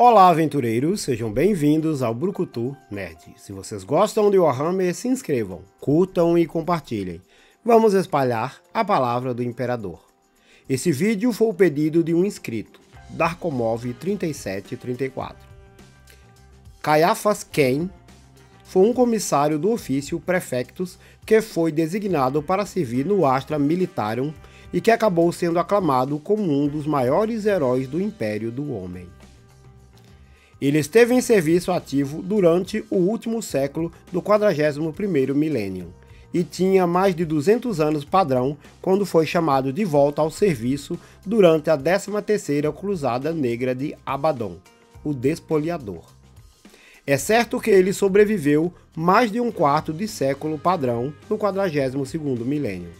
Olá, aventureiros! Sejam bem-vindos ao Brucutu Nerd. Se vocês gostam de Warhammer, se inscrevam, curtam e compartilhem. Vamos espalhar a palavra do Imperador. Esse vídeo foi o pedido de um inscrito, Darkomov3734. Caiaphas Cain foi um comissário do ofício Prefectus que foi designado para servir no Astra Militarum e que acabou sendo aclamado como um dos maiores heróis do Império do Homem. Ele esteve em serviço ativo durante o último século do 41º milênio e tinha mais de 200 anos padrão quando foi chamado de volta ao serviço durante a 13ª Cruzada Negra de Abaddon, o Despoliador. É certo que ele sobreviveu mais de um quarto de século padrão no 42º milênio.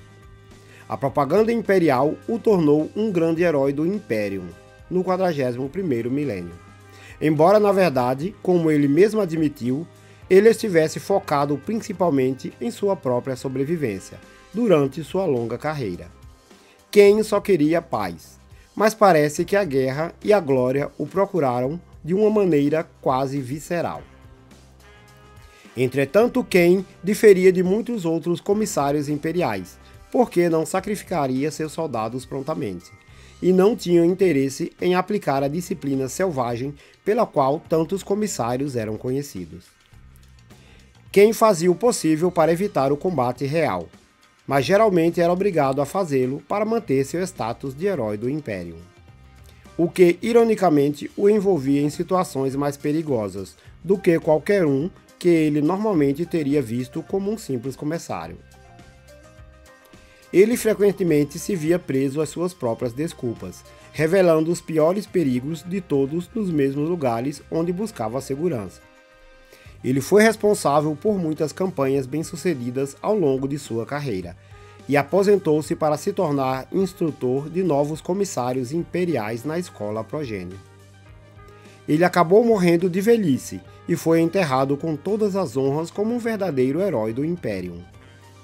A propaganda imperial o tornou um grande herói do Imperium no 41º milênio. Embora, na verdade, como ele mesmo admitiu, ele estivesse focado principalmente em sua própria sobrevivência, durante sua longa carreira. Cain só queria paz, mas parece que a guerra e a glória o procuraram de uma maneira quase visceral. Entretanto, Cain diferia de muitos outros comissários imperiais, porque não sacrificaria seus soldados prontamente, e não tinham interesse em aplicar a disciplina selvagem pela qual tantos comissários eram conhecidos. Cain fazia o possível para evitar o combate real, mas geralmente era obrigado a fazê-lo para manter seu status de herói do Império, o que ironicamente o envolvia em situações mais perigosas do que qualquer um que ele normalmente teria visto como um simples comissário. Ele frequentemente se via preso às suas próprias desculpas, revelando os piores perigos de todos nos mesmos lugares onde buscava segurança. Ele foi responsável por muitas campanhas bem-sucedidas ao longo de sua carreira, e aposentou-se para se tornar instrutor de novos comissários imperiais na escola Progênio. Ele acabou morrendo de velhice e foi enterrado com todas as honras como um verdadeiro herói do Imperium.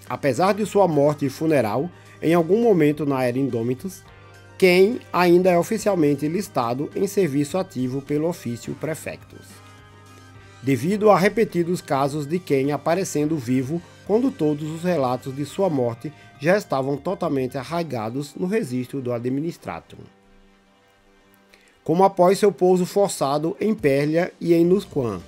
Apesar de sua morte e funeral, em algum momento na Era Indomitus, Cain ainda é oficialmente listado em serviço ativo pelo ofício Prefectus, devido a repetidos casos de Cain aparecendo vivo quando todos os relatos de sua morte já estavam totalmente arraigados no registro do Administratum. Como após seu pouso forçado em Pérlia e em Nusquam,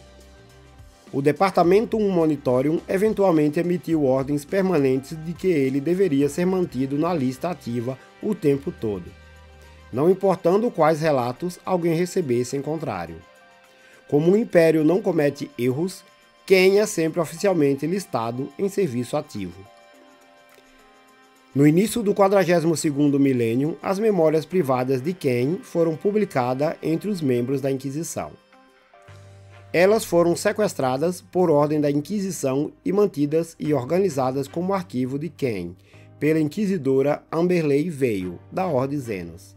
o Departamento Monitorium eventualmente emitiu ordens permanentes de que ele deveria ser mantido na lista ativa o tempo todo, não importando quais relatos alguém recebesse em contrário. Como o Império não comete erros, Cain é sempre oficialmente listado em serviço ativo. No início do 42º milênio, as memórias privadas de Cain foram publicadas entre os membros da Inquisição. Elas foram sequestradas por ordem da Inquisição e mantidas e organizadas como arquivo de Cain, pela inquisidora Amberley Veil, da Ordem Xenos.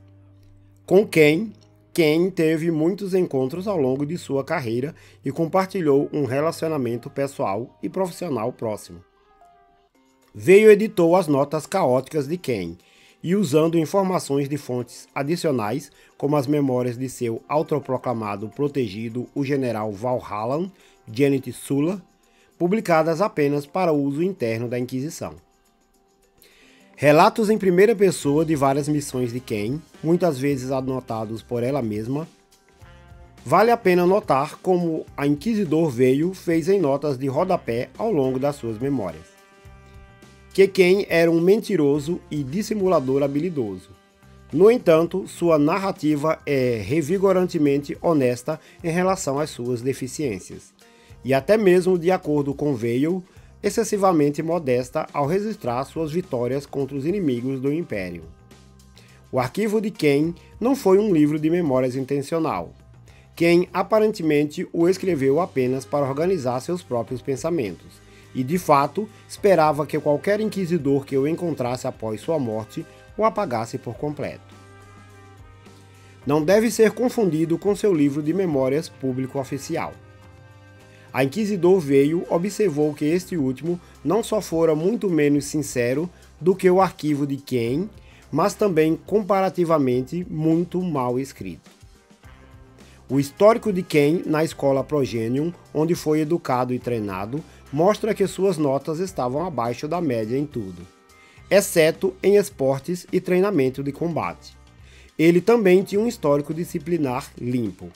Com Cain teve muitos encontros ao longo de sua carreira e compartilhou um relacionamento pessoal e profissional próximo. Veil editou as notas caóticas de Cain, e usando informações de fontes adicionais, como as memórias de seu autoproclamado protegido, o general Valhallan Genet Sulla, publicadas apenas para uso interno da Inquisição. Relatos em primeira pessoa de várias missões de Cain, muitas vezes anotados por ela mesma. Vale a pena notar como a Inquisidor Veil fez em notas de rodapé ao longo das suas memórias que Cain era um mentiroso e dissimulador habilidoso. No entanto, sua narrativa é revigorantemente honesta em relação às suas deficiências, e até mesmo, de acordo com Veil, excessivamente modesta ao registrar suas vitórias contra os inimigos do Império. O arquivo de Cain não foi um livro de memórias intencional. Cain aparentemente o escreveu apenas para organizar seus próprios pensamentos, e de fato esperava que qualquer inquisidor que o encontrasse após sua morte o apagasse por completo. Não deve ser confundido com seu livro de memórias público oficial. A Inquisidor Veil observou que este último não só fora muito menos sincero do que o arquivo de Cain, mas também comparativamente muito mal escrito. O histórico de Ken na escola Progenium, onde foi educado e treinado, mostra que suas notas estavam abaixo da média em tudo, exceto em esportes e treinamento de combate. Ele também tinha um histórico disciplinar limpo,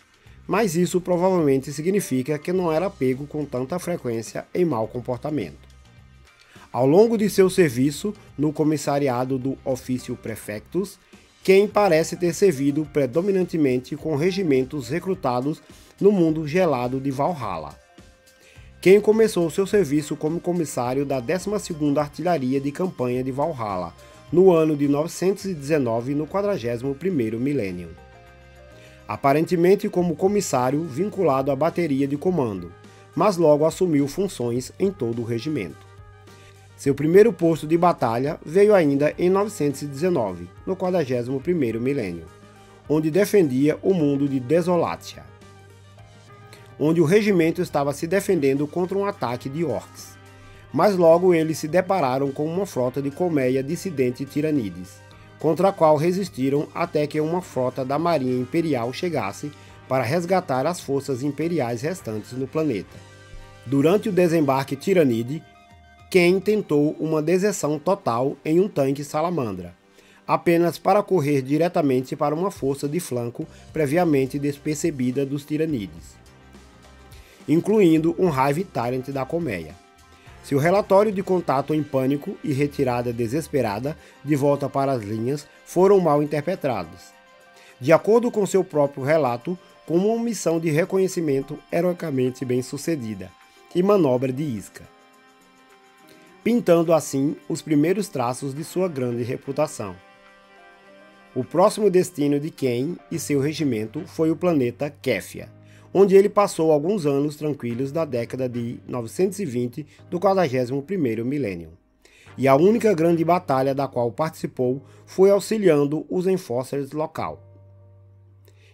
mas isso provavelmente significa que não era pego com tanta frequência em mau comportamento. Ao longo de seu serviço no comissariado do Officio Prefectus, Ken parece ter servido predominantemente com regimentos recrutados no mundo gelado de Valhalla. Ken começou seu serviço como comissário da 12ª Artilharia de Campanha de Valhalla, no ano de 919 no 41º milênio. Aparentemente como comissário vinculado à bateria de comando, mas logo assumiu funções em todo o regimento. Seu primeiro posto de batalha veio ainda em 919, no 41º milênio, onde defendia o mundo de Desolatia, onde o regimento estava se defendendo contra um ataque de orcs. Mas logo eles se depararam com uma frota de colmeia dissidente tiranides, contra a qual resistiram até que uma frota da Marinha Imperial chegasse para resgatar as forças imperiais restantes no planeta. Durante o desembarque tiranide, Ken tentou uma deserção total em um tanque salamandra, apenas para correr diretamente para uma força de flanco previamente despercebida dos tiranides, incluindo um Hive Tyrant da colmeia. Seu relatório de contato em pânico e retirada desesperada de volta para as linhas foram mal interpretados, de acordo com seu próprio relato, como uma missão de reconhecimento heroicamente bem sucedida e manobra de isca, pintando assim os primeiros traços de sua grande reputação. O próximo destino de Ken e seu regimento foi o planeta Kefia, onde ele passou alguns anos tranquilos da década de 920 do 41º milênio. E a única grande batalha da qual participou foi auxiliando os Enforcers local,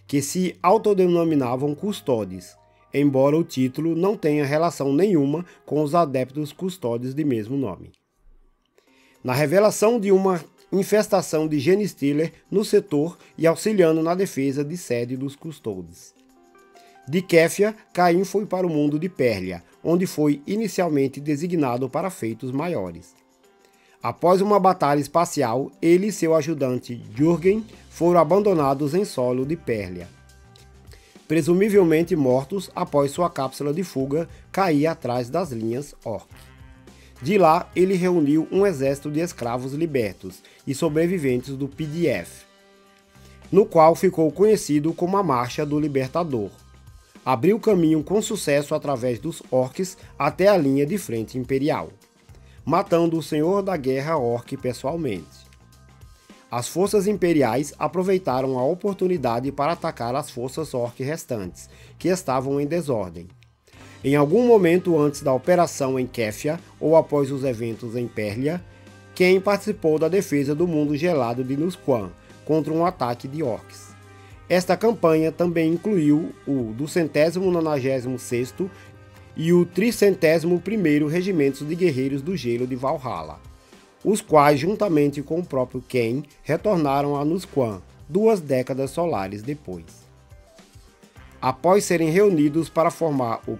que se autodenominavam Custodes, embora o título não tenha relação nenhuma com os adeptos Custodes de mesmo nome. Na revelação de uma infestação de Genestealer no setor e auxiliando na defesa de sede dos Custodes. De Kefia, Caim foi para o mundo de Pérlia, onde foi inicialmente designado para feitos maiores. Após uma batalha espacial, ele e seu ajudante Jürgen foram abandonados em solo de Pérlia, presumivelmente mortos após sua cápsula de fuga cair atrás das linhas Orc. De lá, ele reuniu um exército de escravos libertos e sobreviventes do PDF, no qual ficou conhecido como a Marcha do Libertador. Abriu caminho com sucesso através dos orcs até a linha de frente imperial, matando o Senhor da Guerra Orc pessoalmente. As forças imperiais aproveitaram a oportunidade para atacar as forças orc restantes, que estavam em desordem. Em algum momento antes da operação em Kefia ou após os eventos em Pérlia, Ken participou da defesa do mundo gelado de Nusquan contra um ataque de orcs. Esta campanha também incluiu o 296º e o 301º Regimentos de Guerreiros do Gelo de Valhalla, os quais, juntamente com o próprio Ken, retornaram a Nusquan 2 décadas solares depois, após serem reunidos para formar o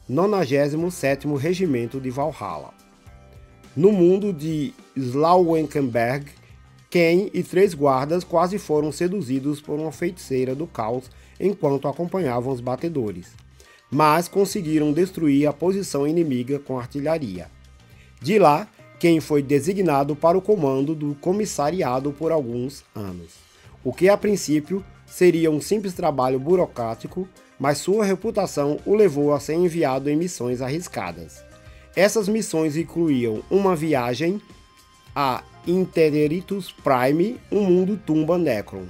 97º Regimento de Valhalla. No mundo de Slauwenkenberg, Ken e 3 guardas quase foram seduzidos por uma feiticeira do caos enquanto acompanhavam os batedores, mas conseguiram destruir a posição inimiga com artilharia. De lá, Ken foi designado para o comando do comissariado por alguns anos, o que a princípio seria um simples trabalho burocrático, mas sua reputação o levou a ser enviado em missões arriscadas. Essas missões incluíam uma viagem a Interitus Prime, um mundo tumba Necron,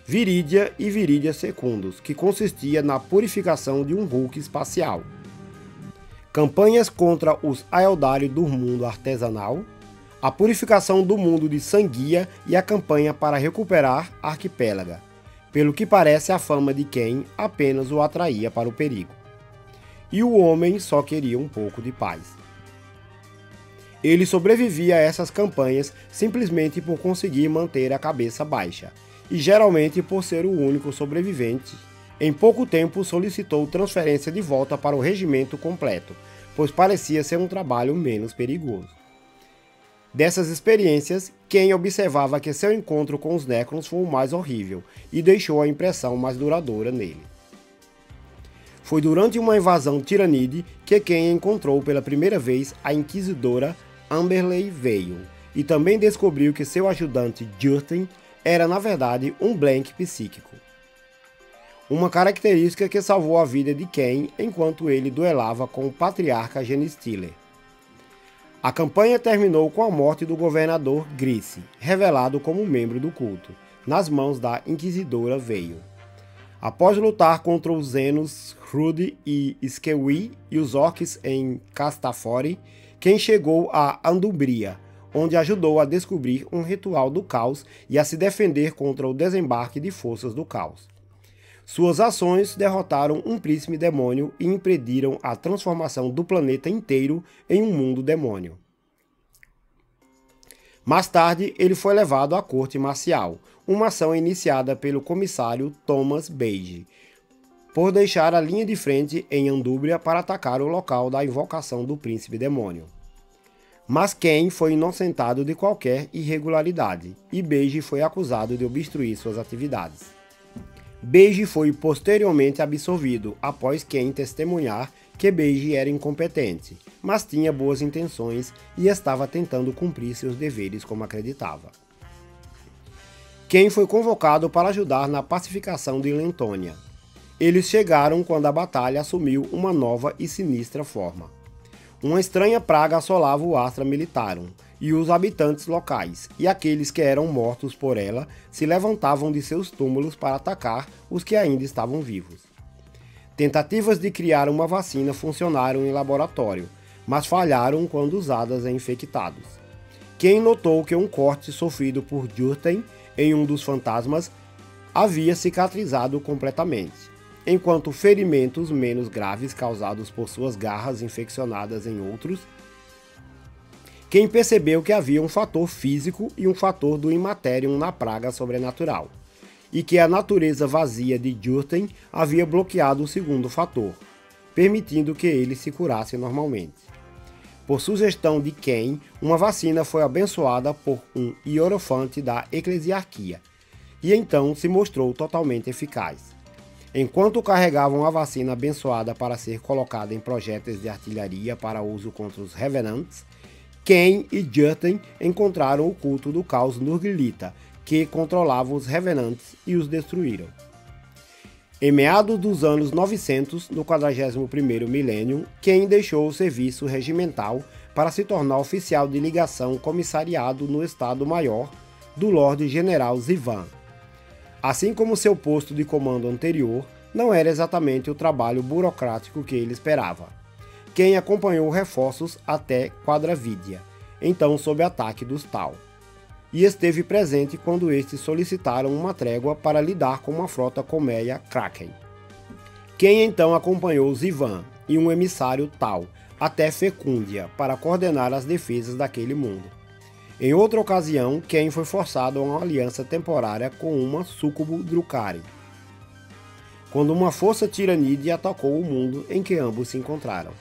Viridia e Viridia Secundus, que consistia na purificação de um Hulk espacial. Campanhas contra os Aeldari do mundo artesanal, a purificação do mundo de Sanguia e a campanha para recuperar Arquipélaga. Pelo que parece, a fama de Ken apenas o atraía para o perigo. E o homem só queria um pouco de paz. Ele sobrevivia a essas campanhas simplesmente por conseguir manter a cabeça baixa, e geralmente por ser o único sobrevivente Em pouco tempo solicitou transferência de volta para o regimento completo, pois parecia ser um trabalho menos perigoso. Dessas experiências, Ken observava que seu encontro com os Necrons foi o mais horrível e deixou a impressão mais duradoura nele. Foi durante uma invasão tirânide que Ken encontrou pela primeira vez a inquisidora Amberley Veil e também descobriu que seu ajudante Jurten era na verdade um Blank psíquico. Uma característica que salvou a vida de Ken enquanto ele duelava com o patriarca Genestealer. A campanha terminou com a morte do governador Grice, revelado como membro do culto, nas mãos da Inquisidora Veil. Após lutar contra os Xenos, Hrud e Skewi e os Orcs em Castafori, Ken chegou a Andumbria, onde ajudou a descobrir um ritual do caos e a se defender contra o desembarque de forças do caos. Suas ações derrotaram um príncipe demônio e impediram a transformação do planeta inteiro em um mundo demônio. Mais tarde, ele foi levado à corte marcial, uma ação iniciada pelo comissário Thomas Beige, por deixar a linha de frente em Andúbria para atacar o local da invocação do príncipe demônio. Mas Ken foi inocentado de qualquer irregularidade, e Beige foi acusado de obstruir suas atividades. Beige foi posteriormente absolvido após Ken testemunhar que Beige era incompetente, mas tinha boas intenções e estava tentando cumprir seus deveres como acreditava. Ken foi convocado para ajudar na pacificação de Lentônia. Eles chegaram quando a batalha assumiu uma nova e sinistra forma. Uma estranha praga assolava o Astra Militarum, e os habitantes locais, e aqueles que eram mortos por ela se levantavam de seus túmulos para atacar os que ainda estavam vivos. Tentativas de criar uma vacina funcionaram em laboratório, mas falharam quando usadas em infectados. Ken notou que um corte sofrido por Jurten em um dos fantasmas havia cicatrizado completamente, enquanto ferimentos menos graves causados por suas garras infeccionadas em outros. Ken percebeu que havia um fator físico e um fator do Immaterium na praga sobrenatural, e que a natureza vazia de Jurten havia bloqueado o segundo fator, permitindo que ele se curasse normalmente. Por sugestão de Ken, uma vacina foi abençoada por um hierofante da eclesiarquia, e então se mostrou totalmente eficaz. Enquanto carregavam a vacina abençoada para ser colocada em projéteis de artilharia para uso contra os Revenants, Ken e Jurten encontraram o culto do caos Nurglita, que controlava os Revenants e os destruíram. Em meados dos anos 900, no 41º milênio, Ken deixou o serviço regimental para se tornar oficial de ligação comissariado no Estado-Maior do Lorde General Zivan. Assim como seu posto de comando anterior, não era exatamente o trabalho burocrático que ele esperava. Ken acompanhou reforços até Quadravidia, então sob ataque dos Tau, e esteve presente quando estes solicitaram uma trégua para lidar com uma frota colmeia Kraken. Ken então acompanhou Zivan e um emissário Tau até Fecundia para coordenar as defesas daquele mundo. Em outra ocasião, Ken foi forçado a uma aliança temporária com uma súcubo Drukhari, quando uma força tirânide atacou o mundo em que ambos se encontraram.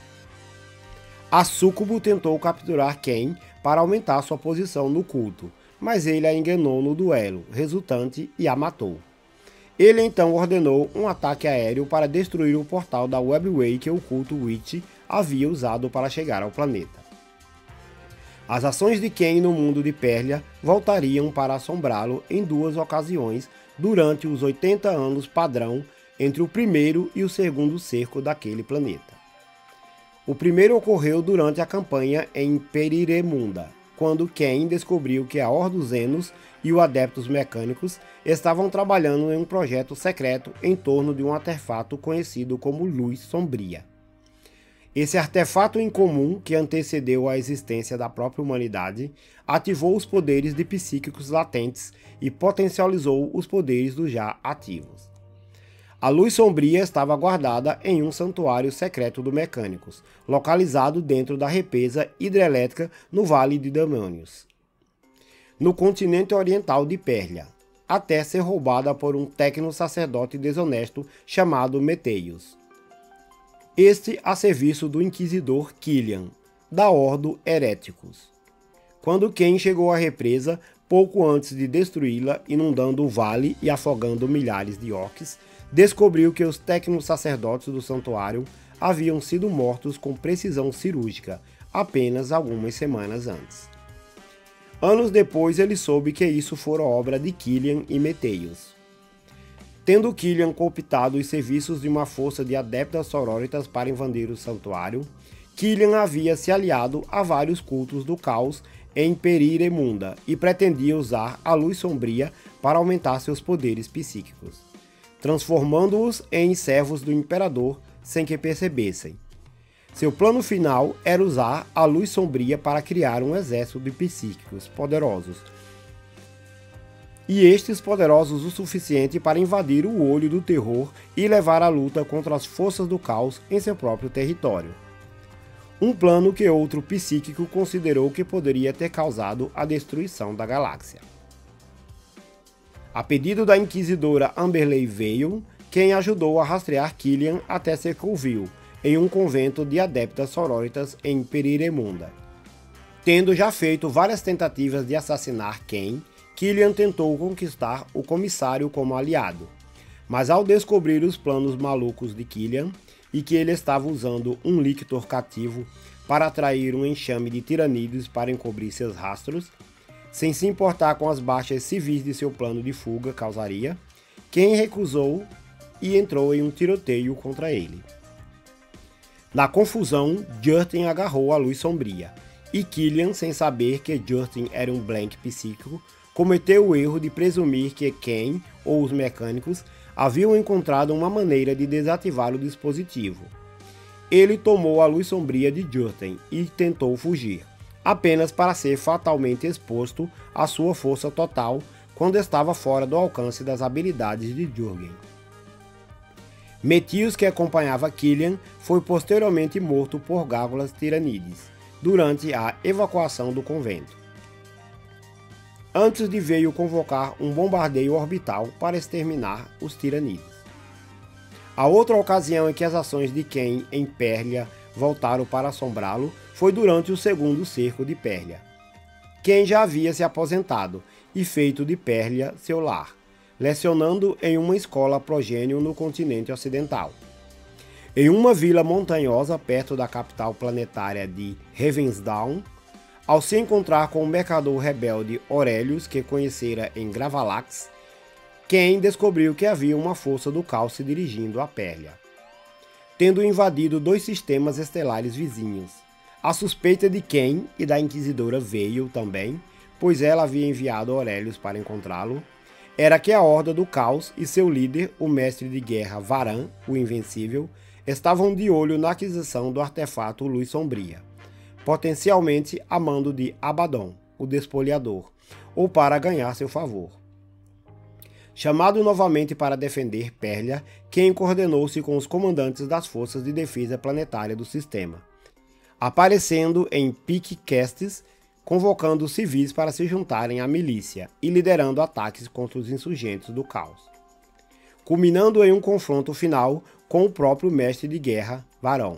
A súcubo tentou capturar Ken para aumentar sua posição no culto, mas ele a enganou no duelo resultante e a matou. Ele então ordenou um ataque aéreo para destruir o portal da Webway que o culto Witch havia usado para chegar ao planeta. As ações de Ken no mundo de Pérlia voltariam para assombrá-lo em duas ocasiões durante os 80 anos padrão entre o primeiro e o segundo cerco daquele planeta. O primeiro ocorreu durante a campanha em Periremunda, quando Ken descobriu que a Ordo Xenos e os Adeptos Mecânicos estavam trabalhando em um projeto secreto em torno de um artefato conhecido como Luz Sombria. Esse artefato incomum, que antecedeu a existência da própria humanidade, ativou os poderes de psíquicos latentes e potencializou os poderes dos já ativos. A Luz Sombria estava guardada em um santuário secreto do Mecânicos, localizado dentro da represa hidrelétrica no Vale de Demônios, no continente oriental de Pérlia. até ser roubada por um tecno-sacerdote desonesto chamado Meteios. Este a serviço do inquisidor Killian, da Ordo Heréticos. Quando Ken chegou à represa, pouco antes de destruí-la, inundando o vale e afogando milhares de orcs, descobriu que os tecno-sacerdotes do santuário haviam sido mortos com precisão cirúrgica, apenas algumas semanas antes. Anos depois ele soube que isso fora obra de Killian e Meteios. Tendo Killian cooptado os serviços de uma força de adeptas sororitas para invadir o santuário, Killian havia se aliado a vários cultos do caos em Perir Emunda e pretendia usar a luz sombria para aumentar seus poderes psíquicos, transformando-os em servos do imperador sem que percebessem. Seu plano final era usar a luz sombria para criar um exército de psíquicos poderosos, e estes poderosos o suficiente para invadir o olho do terror e levar a luta contra as forças do caos em seu próprio território. Um plano que outro psíquico considerou que poderia ter causado a destruição da galáxia. A pedido da inquisidora Amberley Vale, quem ajudou a rastrear Killian até Circleville, em um convento de adeptas sororitas em Perir Emunda. Tendo já feito várias tentativas de assassinar Ken, Killian tentou conquistar o comissário como aliado, mas ao descobrir os planos malucos de Killian e que ele estava usando um lictor cativo para atrair um enxame de tiranídeos para encobrir seus rastros, sem se importar com as baixas civis de seu plano de fuga causaria, Ken recusou e entrou em um tiroteio contra ele. Na confusão, Jurten agarrou a luz sombria, e Killian, sem saber que Jurten era um blank psíquico, cometeu o erro de presumir que Ken ou os mecânicos haviam encontrado uma maneira de desativar o dispositivo. Ele tomou a luz sombria de Jurten e tentou fugir, apenas para ser fatalmente exposto à sua força total quando estava fora do alcance das habilidades de Jurgen. Meteios, que acompanhava Killian, foi posteriormente morto por gárgulas tiranides, durante a evacuação do convento. Antes de Veio convocar um bombardeio orbital para exterminar os tiranides. A outra ocasião em que as ações de Ken em Pérlia voltaram para assombrá-lo foi durante o segundo cerco de Pérlia. Ken já havia se aposentado e feito de Pérlia seu lar, lecionando em uma escola progênio no continente ocidental. Em uma vila montanhosa perto da capital planetária de Ravensdown, ao se encontrar com o mercador rebelde Aurelius, que conhecera em Gravalax, Ken descobriu que havia uma força do caos se dirigindo a Pérlia, tendo invadido 2 sistemas estelares vizinhos. A suspeita de Ken e da inquisidora Veio também, pois ela havia enviado Aurelius para encontrá-lo, era que a Horda do Caos e seu líder, o mestre de guerra Varan, o Invencível, estavam de olho na aquisição do artefato Luz Sombria, potencialmente a mando de Abaddon, o Despoliador, ou para ganhar seu favor. Chamado novamente para defender Pérlia, Ken coordenou-se com os comandantes das forças de defesa planetária do sistema, aparecendo em Peak Castes, convocando os civis para se juntarem à milícia e liderando ataques contra os insurgentes do caos, culminando em um confronto final com o próprio mestre de guerra, Varan.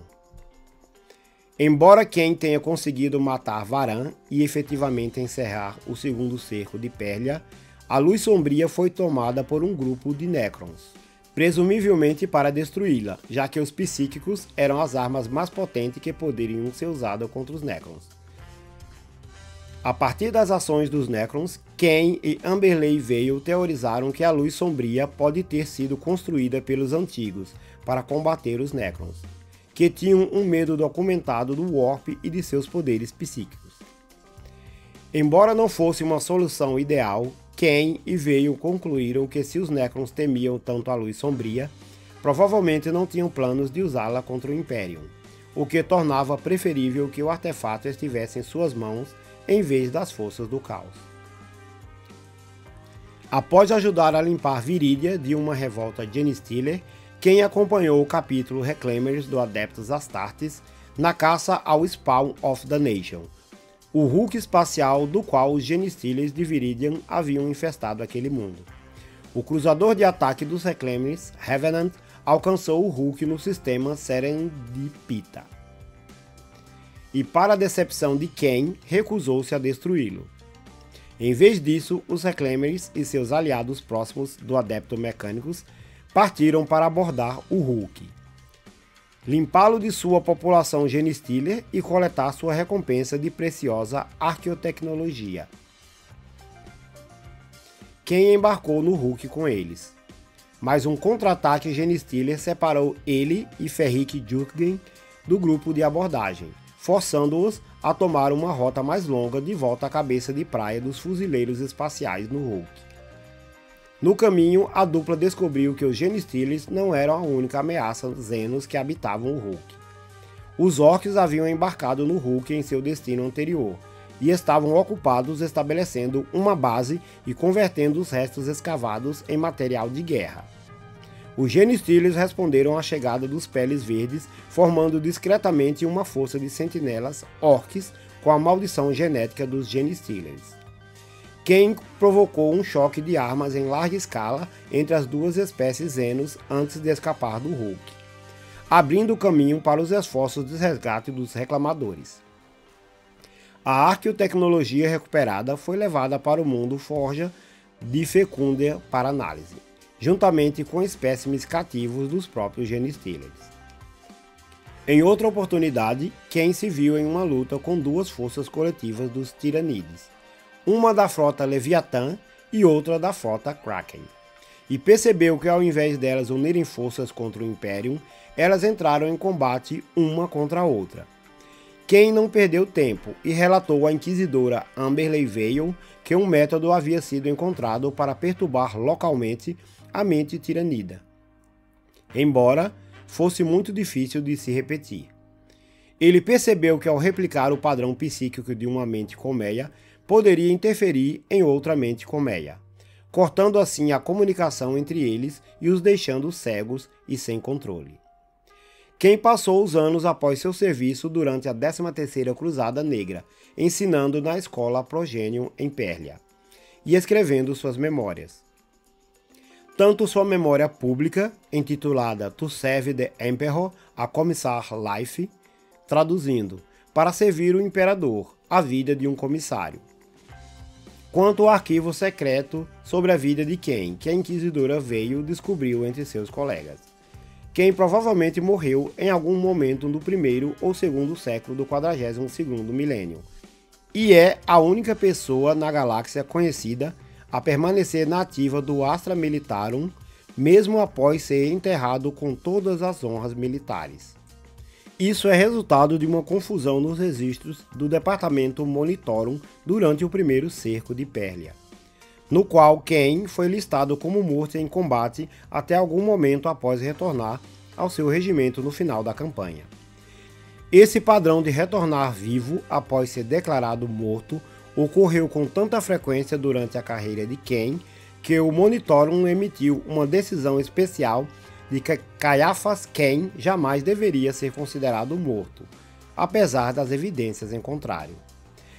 Embora Ken tenha conseguido matar Varan e efetivamente encerrar o segundo cerco de Pérlia, a luz sombria foi tomada por um grupo de Necrons, presumivelmente para destruí-la, já que os psíquicos eram as armas mais potentes que poderiam ser usadas contra os Necrons. A partir das ações dos Necrons, Ken e Amberley Vale teorizaram que a luz sombria pode ter sido construída pelos antigos para combater os Necrons, que tinham um medo documentado do Warp e de seus poderes psíquicos. Embora não fosse uma solução ideal, Ken e Vale concluíram que se os Necrons temiam tanto a luz sombria, provavelmente não tinham planos de usá-la contra o Imperium, o que tornava preferível que o artefato estivesse em suas mãos em vez das forças do caos. Após ajudar a limpar Viridia de uma revolta Genestealer, Ken acompanhou o capítulo Reclaimers do Adeptus Astartes na caça ao Spawn of the Nation, o Hulk espacial do qual os Genestealers de Viridian haviam infestado aquele mundo. O cruzador de ataque dos Reclaimers, Revenant, alcançou o Hulk no sistema Serendipita. E para a decepção de Kane, recusou-se a destruí-lo. Em vez disso, os Reclaimers e seus aliados próximos do Adepto Mecânicos partiram para abordar o Hulk, limpá-lo de sua população Genestealer e coletar sua recompensa de preciosa arqueotecnologia. Kane embarcou no Hulk com eles, mas um contra-ataque Genestealer separou ele e Ferric Jurgen do grupo de abordagem, forçando-os a tomar uma rota mais longa de volta à cabeça de praia dos fuzileiros espaciais no Hulk. No caminho, a dupla descobriu que os Genestealers não eram a única ameaça Xenos que habitavam o Hulk. Os Orcs haviam embarcado no Hulk em seu destino anterior, e estavam ocupados estabelecendo uma base e convertendo os restos escavados em material de guerra. Os Genestealers responderam à chegada dos Peles Verdes, formando discretamente uma força de sentinelas orcs com a maldição genética dos Genestealers. Kane provocou um choque de armas em larga escala entre as duas espécies Xenos antes de escapar do Hulk, abrindo o caminho para os esforços de resgate dos reclamadores. A arqueotecnologia recuperada foi levada para o mundo Forja de Fecundia para análise, juntamente com espécimes cativos dos próprios Genestealers. Em outra oportunidade, Kane se viu em uma luta com duas forças coletivas dos Tiranides, uma da frota Leviatã e outra da frota Kraken, e percebeu que ao invés delas unirem forças contra o Imperium, elas entraram em combate uma contra a outra. Kane não perdeu tempo e relatou à inquisidora Amberley Vale que um método havia sido encontrado para perturbar localmente a mente tiranida, embora fosse muito difícil de se repetir. Ele percebeu que ao replicar o padrão psíquico de uma mente colmeia, poderia interferir em outra mente colmeia, cortando assim a comunicação entre eles e os deixando cegos e sem controle. Kane passou os anos após seu serviço durante a 13ª Cruzada Negra, ensinando na escola Progenium em Pérlia, e escrevendo suas memórias. Tanto sua memória pública, intitulada To Serve the Emperor, a Commissar Life, traduzindo, para servir o Imperador, a vida de um comissário, quanto o arquivo secreto sobre a vida de Kane, que a Inquisidora Vale descobriu entre seus colegas. Kane provavelmente morreu em algum momento do primeiro ou segundo século do 42º milênio, e é a única pessoa na galáxia conhecida a permanecer na ativa do Astra Militarum, mesmo após ser enterrado com todas as honras militares. Isso é resultado de uma confusão nos registros do Departamento Monitorum durante o primeiro cerco de Pérlia, no qual Kane foi listado como morto em combate até algum momento após retornar ao seu regimento no final da campanha. Esse padrão de retornar vivo após ser declarado morto ocorreu com tanta frequência durante a carreira de Kane que o Monitorum emitiu uma decisão especial de que Caiaphas Kane jamais deveria ser considerado morto, apesar das evidências em contrário.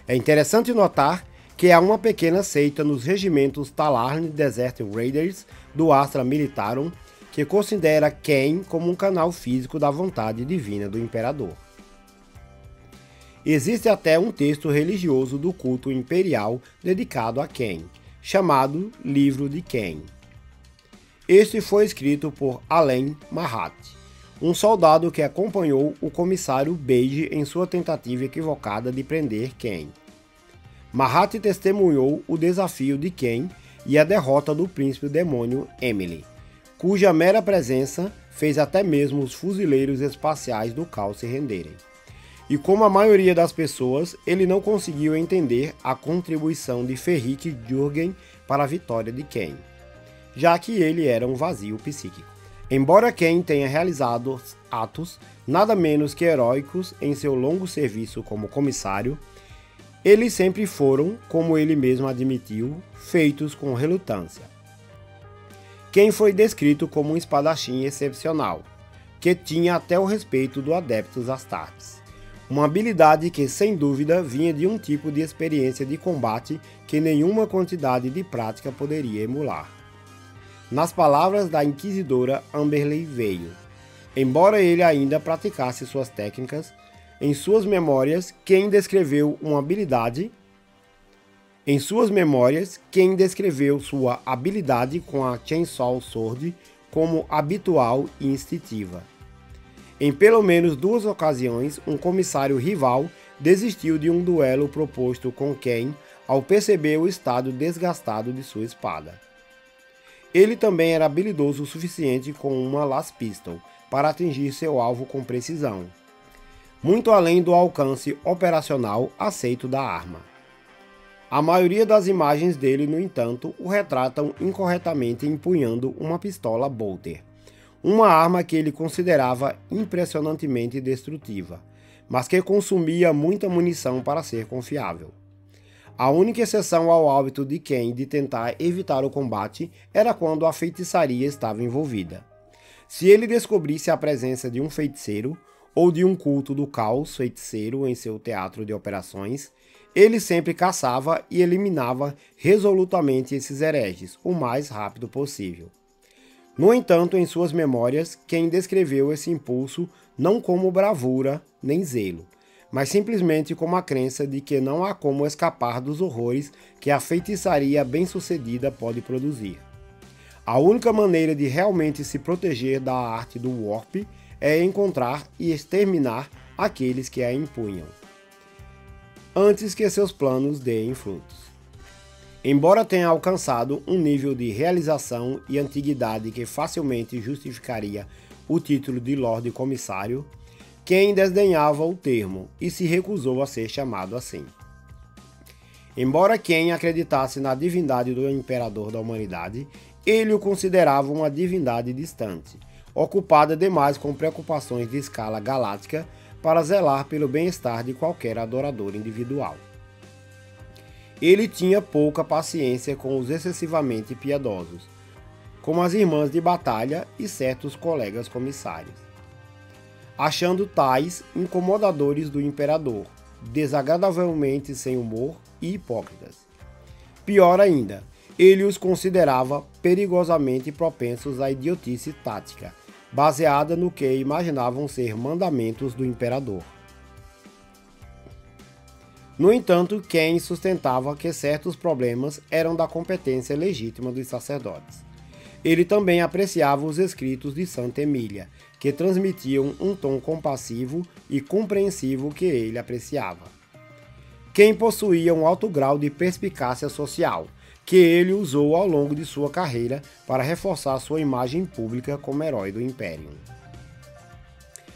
É interessante notar que há uma pequena seita nos regimentos Talarn Desert Raiders do Astra Militarum que considera Kane como um canal físico da vontade divina do Imperador. Existe até um texto religioso do culto imperial dedicado a Kane, chamado Livro de Kane. Este foi escrito por Alen Mahat, um soldado que acompanhou o comissário Beige em sua tentativa equivocada de prender Kane. Mahat testemunhou o desafio de Kane e a derrota do príncipe demônio Emily, cuja mera presença fez até mesmo os fuzileiros espaciais do caos se renderem. E como a maioria das pessoas, ele não conseguiu entender a contribuição de Ferric Jurgen para a vitória de Kane, já que ele era um vazio psíquico. Embora Kane tenha realizado atos nada menos que heróicos em seu longo serviço como comissário, eles sempre foram, como ele mesmo admitiu, feitos com relutância. Kane foi descrito como um espadachim excepcional, que tinha até o respeito do Adeptus Astartes, uma habilidade que sem dúvida vinha de um tipo de experiência de combate que nenhuma quantidade de prática poderia emular. Nas palavras da inquisidora Amberley Veio, embora ele ainda praticasse suas técnicas, em suas memórias, quem descreveu sua habilidade com a Chainsaw Sword como habitual e instintiva. Em pelo menos 2 ocasiões, um comissário rival desistiu de um duelo proposto com Ken ao perceber o estado desgastado de sua espada. Ele também era habilidoso o suficiente com uma Las Pistol para atingir seu alvo com precisão, muito além do alcance operacional aceito da arma. A maioria das imagens dele, no entanto, o retratam incorretamente empunhando uma pistola Bolter, uma arma que ele considerava impressionantemente destrutiva, mas que consumia muita munição para ser confiável. A única exceção ao hábito de Ken de tentar evitar o combate era quando a feitiçaria estava envolvida. Se ele descobrisse a presença de um feiticeiro ou de um culto do caos feiticeiro em seu teatro de operações, ele sempre caçava e eliminava resolutamente esses hereges o mais rápido possível. No entanto, em suas memórias, Ken descreveu esse impulso não como bravura nem zelo, mas simplesmente como a crença de que não há como escapar dos horrores que a feitiçaria bem-sucedida pode produzir. A única maneira de realmente se proteger da arte do Warp é encontrar e exterminar aqueles que a impunham, antes que seus planos deem frutos. Embora tenha alcançado um nível de realização e antiguidade que facilmente justificaria o título de Lorde Comissário, Ken desdenhava o termo e se recusou a ser chamado assim. Embora Ken acreditasse na divindade do Imperador da Humanidade, ele o considerava uma divindade distante, ocupada demais com preocupações de escala galáctica para zelar pelo bem-estar de qualquer adorador individual. Ele tinha pouca paciência com os excessivamente piedosos, como as irmãs de batalha e certos colegas comissários, achando tais incomodadores do imperador, desagradavelmente sem humor e hipócritas. Pior ainda, ele os considerava perigosamente propensos à idiotice tática, baseada no que imaginavam ser mandamentos do imperador. No entanto, Ken sustentava que certos problemas eram da competência legítima dos sacerdotes. Ele também apreciava os escritos de Santa Emília, que transmitiam um tom compassivo e compreensivo que ele apreciava. Ken possuía um alto grau de perspicácia social, que ele usou ao longo de sua carreira para reforçar sua imagem pública como herói do Império.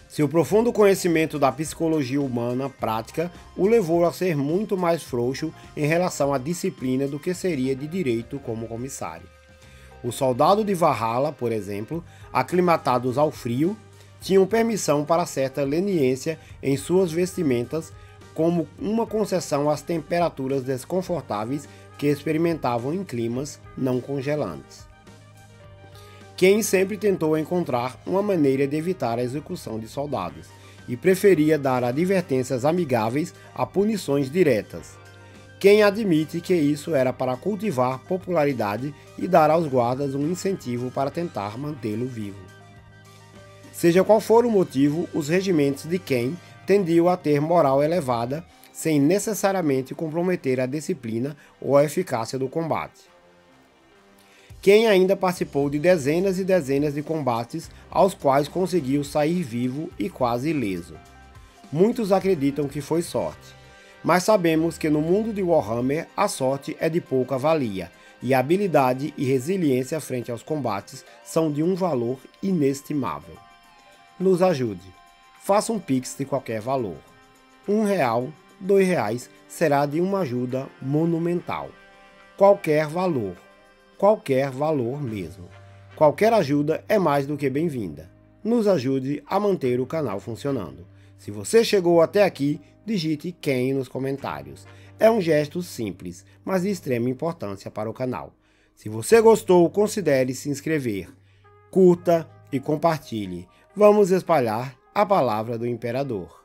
Seu profundo conhecimento da psicologia humana prática o levou a ser muito mais frouxo em relação à disciplina do que seria de direito como comissário. Os soldados de Valhalla, por exemplo, aclimatados ao frio, tinham permissão para certa leniência em suas vestimentas, como uma concessão às temperaturas desconfortáveis que experimentavam em climas não congelantes. Ken sempre tentou encontrar uma maneira de evitar a execução de soldados e preferia dar advertências amigáveis a punições diretas. Ken admite que isso era para cultivar popularidade e dar aos guardas um incentivo para tentar mantê-lo vivo. Seja qual for o motivo, os regimentos de Ken tendiam a ter moral elevada, sem necessariamente comprometer a disciplina ou a eficácia do combate. Ken ainda participou de dezenas e dezenas de combates aos quais conseguiu sair vivo e quase ileso. Muitos acreditam que foi sorte, mas sabemos que no mundo de Warhammer a sorte é de pouca valia, e a habilidade e resiliência frente aos combates são de um valor inestimável. Nos ajude. Faça um Pix de qualquer valor. R$1, R$2 será de uma ajuda monumental. Qualquer valor mesmo. Qualquer ajuda é mais do que bem-vinda. Nos ajude a manter o canal funcionando. Se você chegou até aqui, digite Ken nos comentários. É um gesto simples, mas de extrema importância para o canal. Se você gostou, considere se inscrever, curta e compartilhe. Vamos espalhar a palavra do Imperador.